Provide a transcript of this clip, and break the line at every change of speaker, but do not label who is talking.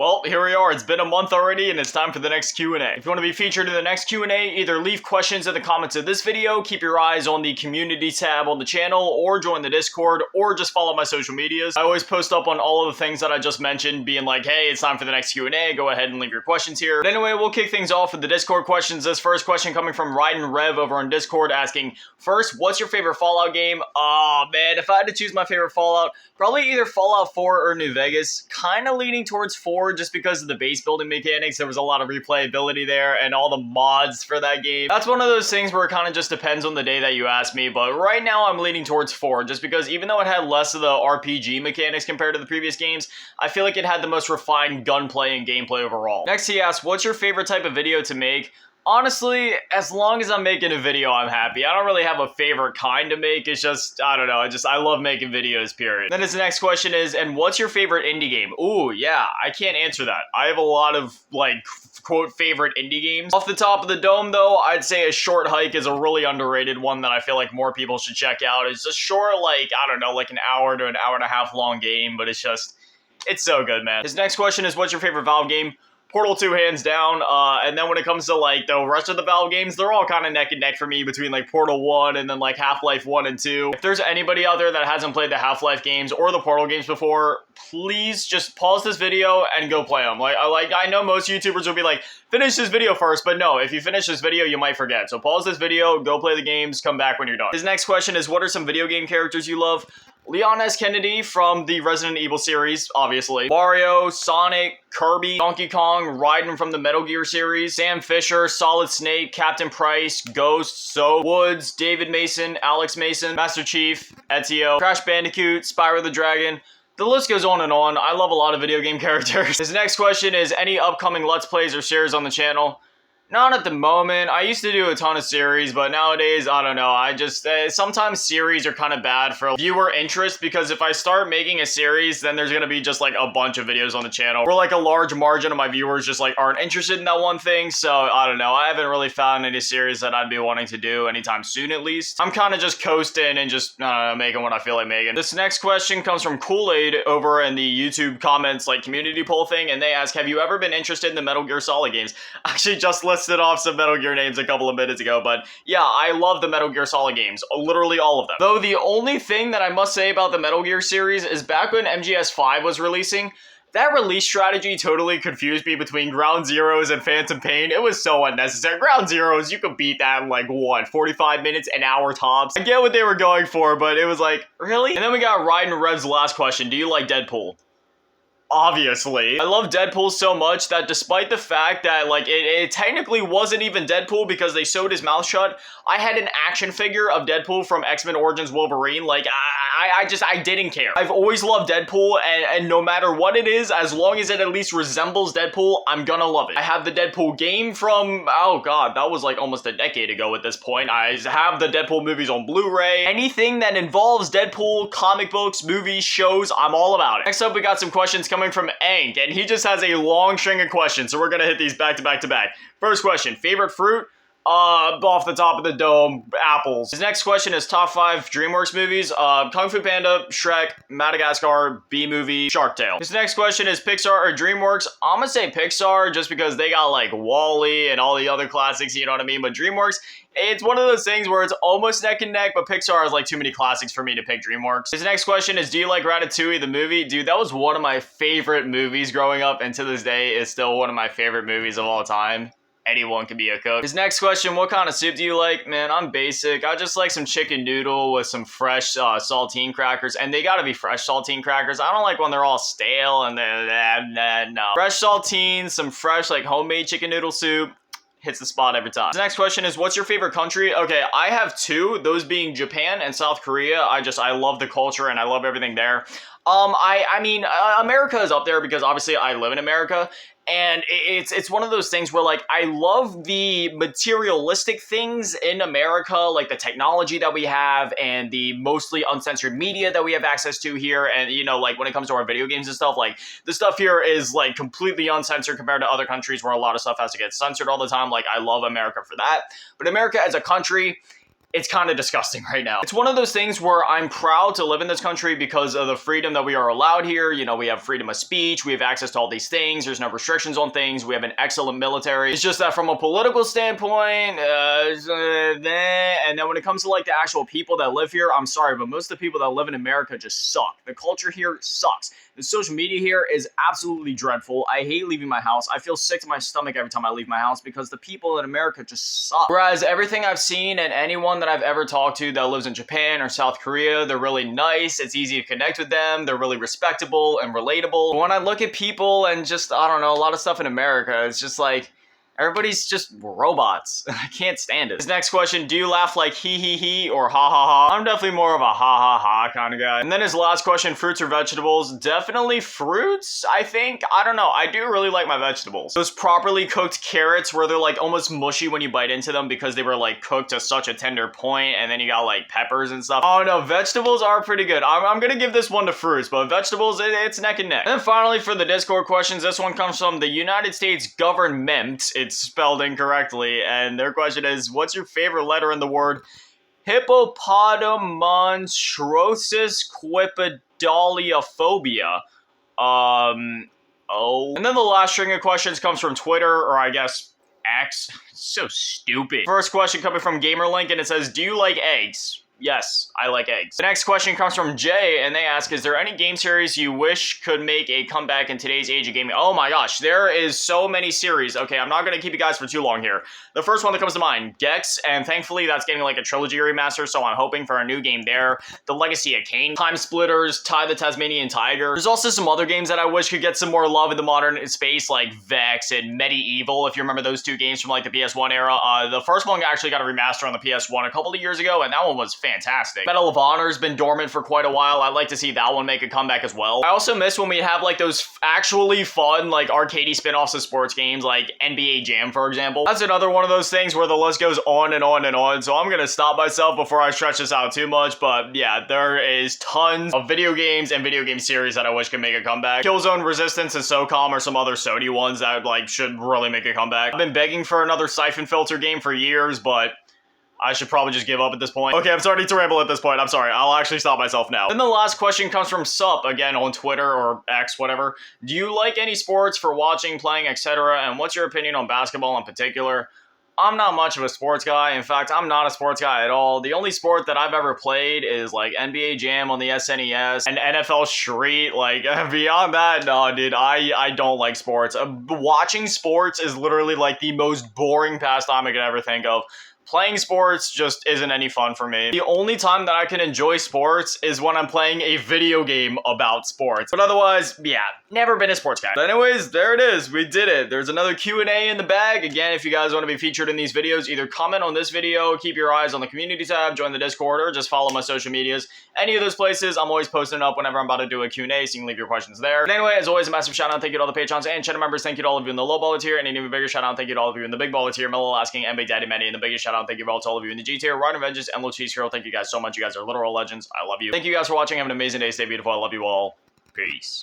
Well, here we are. It's been a month already, and it's time for the next Q&A. If you want to be featured in the next Q&A, either leave questions in the comments of this video, keep your eyes on the community tab on the channel, or join the Discord, or just follow my social medias. I always post up on all of the things that I just mentioned, being like, hey, it's time for the next Q&A. Go ahead and leave your questions here. But anyway, we'll kick things off with the Discord questions. This first question coming from Ryden Rev over on Discord asking, first, what's your favorite Fallout game? Oh, man, if I had to choose my favorite Fallout, probably either Fallout 4 or New Vegas. Kind of leaning towards 4 just because of the base building mechanics. There was a lot of replayability there and all the mods for that game. That's one of those things where it kind of just depends on the day that you ask me, but right now I'm leaning towards 4 just because even though it had less of the RPG mechanics compared to the previous games, I feel like it had the most refined gunplay and gameplay overall. Next he asks, what's your favorite type of video to make? Honestly, as long as I'm making a video, I'm happy. I don't really have a favorite kind to make. It's just, I don't know. I love making videos, period. Then his next question is, and what's your favorite indie game? Ooh, yeah, I can't answer that. I have a lot of, like, quote, favorite indie games. Off the top of the dome, though, I'd say A Short Hike is a really underrated one that I feel like more people should check out. It's a short, like, I don't know, like an hour to an hour and a half long game, but it's so good, man. His next question is, what's your favorite Valve game? Portal 2 hands down, and then when it comes to like the rest of the Valve games, they're all kind of neck and neck for me between like Portal 1 and then like Half-Life 1 and 2. If there's anybody out there that hasn't played the Half-Life games or the Portal games before, please just pause this video and go play them. I know most YouTubers will be like, finish this video first, but no, if you finish this video, you might forget. So pause this video, go play the games, come back when you're done. His next question is, what are some video game characters you love? Leon S. Kennedy from the Resident Evil series, obviously. Mario, Sonic, Kirby, Donkey Kong, Raiden from the Metal Gear series, Sam Fisher, Solid Snake, Captain Price, Ghost, So, Woods, David Mason, Alex Mason, Master Chief, Ezio, Crash Bandicoot, Spyro the Dragon. The list goes on and on. I love a lot of video game characters. His next question is, any upcoming Let's Plays or series on the channel? Not at the moment. I used to do a ton of series, but nowadays, I don't know. Sometimes series are kind of bad for viewer interest because if I start making a series, then there's going to be just like a bunch of videos on the channel or like a large margin of my viewers just like aren't interested in that one thing. So I don't know. I haven't really found any series that I'd be wanting to do anytime soon, at least. I'm kind of just coasting and just making what I feel like making. This next question comes from Kool-Aid over in the YouTube comments like community poll thing, and they ask, have you ever been interested in the Metal Gear Solid games? Actually, just listed off some Metal Gear names a couple of minutes ago, but yeah, I love the Metal Gear Solid games, literally all of them. Though the only thing that I must say about the Metal Gear series is back when MGS5 was releasing, that release strategy totally confused me between Ground Zeroes and Phantom Pain. It was so unnecessary. Ground Zeroes, you could beat that in like, what, 45 minutes, an hour tops? I get what they were going for, but it was like, really? And then we got Ryden Rev's last question. Do you like Deadpool? Obviously. I love Deadpool so much that despite the fact that, like, it technically wasn't even Deadpool because they sewed his mouth shut, I had an action figure of Deadpool from X-Men Origins Wolverine. Like, I didn't care. I've always loved Deadpool, and no matter what it is, as long as it at least resembles Deadpool, I'm gonna love it. I have the Deadpool game from, oh god, that was like almost a decade ago at this point. I have the Deadpool movies on Blu-ray. Anything that involves Deadpool, comic books, movies, shows, I'm all about it. Next up, we got some questions coming from Ank, and he just has a long string of questions, so we're gonna hit these back to back to back. First question, favorite fruit? Off the top of the dome, apples. His next question is top 5 Dreamworks movies. Kung Fu Panda, Shrek, Madagascar, B-Movie, Shark Tale. His next question is Pixar or Dreamworks. I'm gonna say Pixar just because they got like WALL-E and all the other classics, you know what I mean? But Dreamworks, it's one of those things where it's almost neck and neck, but Pixar has like too many classics for me to pick Dreamworks. His next question is, do you like Ratatouille, the movie? Dude, that was one of my favorite movies growing up, and to this day is still one of my favorite movies of all time. Anyone can be a cook. His next question, what kind of soup do you like? Man, I'm basic. I just like some chicken noodle with some fresh saltine crackers, and they gotta be fresh saltine crackers. I don't like when they're all stale and no. Fresh saltine, some fresh like homemade chicken noodle soup. Hits the spot every time. The next question is, what's your favorite country? Okay, I have 2, those being Japan and South Korea. I love the culture and I love everything there. I mean, America is up there because obviously I live in America, and it's one of those things where like I love the materialistic things in America, like the technology that we have and the mostly uncensored media that we have access to here, and you know, like when it comes to our video games and stuff, like the stuff here is like completely uncensored compared to other countries where a lot of stuff has to get censored all the time. Like I love America for that, but America as a country, it's kind of disgusting right now. It's one of those things where I'm proud to live in this country because of the freedom that we are allowed here. You know, we have freedom of speech, we have access to all these things, there's no restrictions on things, we have an excellent military. It's just that from a political standpoint, and then when it comes to like the actual people that live here, I'm sorry, but most of the people that live in America just suck. The culture here sucks. The social media here is absolutely dreadful. I hate leaving my house. I feel sick to my stomach every time I leave my house because the people in America just suck. Whereas everything I've seen and anyone that I've ever talked to that lives in Japan or South Korea, they're really nice. It's easy to connect with them. They're really respectable and relatable. When I look at people and just, I don't know, a lot of stuff in America, it's just like, everybody's just robots. I can't stand it. This next question, do you laugh like he or ha ha ha? I'm definitely more of a ha ha ha kind of guy. And then his last question, fruits or vegetables? Definitely fruits, I think. I don't know. I do really like my vegetables. Those properly cooked carrots where they're like almost mushy when you bite into them because they were like cooked to such a tender point, and then you got like peppers and stuff. Oh no, vegetables are pretty good. I'm gonna give this one to fruits, but vegetables, it's neck and neck. And then finally for the Discord questions, this one comes from the United States government. It's spelled incorrectly, and their question is, what's your favorite letter in the word hippopotamonstроsis quipedaliophobia? Oh. And then the last string of questions comes from Twitter, or I guess X. So stupid. First question coming from GamerLink, and it says, do you like eggs? Yes, I like eggs. The next question comes from Jay, and they ask, is there any game series you wish could make a comeback in today's age of gaming? Oh my gosh, there is so many series. Okay, I'm not going to keep you guys for too long here. The first one that comes to mind, Gex, and thankfully that's getting like a trilogy remaster, so I'm hoping for a new game there. The Legacy of Kain, Time Splitters, Ty the Tasmanian Tiger. There's also some other games that I wish could get some more love in the modern space, like Vex and Medieval, if you remember those two games from like the PS1 era. The first one actually got a remaster on the PS1 a couple of years ago, and that one was fantastic. Medal of Honor's been dormant for quite a while. I'd like to see that one make a comeback as well. I also miss when we have like those actually fun, like arcadey spin-offs of sports games, like NBA Jam, for example. That's another one of those things where the list goes on and on and on, so I'm gonna stop myself before I stretch this out too much, but yeah, there is tons of video games and video game series that I wish could make a comeback. Killzone Resistance and SOCOM are some other Sony ones that like should really make a comeback. I've been begging for another Siphon Filter game for years, but I should probably just give up at this point. Okay, I'm starting to ramble at this point. I'm sorry. I'll actually stop myself now. Then the last question comes from Sup, again on Twitter or X, whatever. Do you like any sports for watching, playing, etc.? And what's your opinion on basketball in particular? I'm not much of a sports guy. In fact, I'm not a sports guy at all. The only sport that I've ever played is like NBA Jam on the SNES and NFL Street. Like beyond that, no, dude, I don't like sports. Watching sports is literally like the most boring pastime I could ever think of. Playing sports just isn't any fun for me. The only time that I can enjoy sports is when I'm playing a video game about sports. But otherwise, yeah, never been a sports guy. But anyways, there it is. We did it. There's another Q&A in the bag. Again, if you guys want to be featured in these videos, either comment on this video, keep your eyes on the community tab, join the Discord, or just follow my social medias. Any of those places, I'm always posting up whenever I'm about to do a Q&A, so you can leave your questions there. But anyway, as always, a massive shout out, thank you to all the Patrons and channel members. Thank you to all of you in the low baller tier, and an even bigger shout out, thank you to all of you in the big baller tier, Mellow Asking, and Big Daddy Manny, and the biggest shout out, thank you to all of you in the G tier, Ryan Vengeance, and Little Cheese Hero. Thank you guys so much. You guys are literal legends. I love you. Thank you guys for watching. Have an amazing day. Stay beautiful. I love you all. Peace.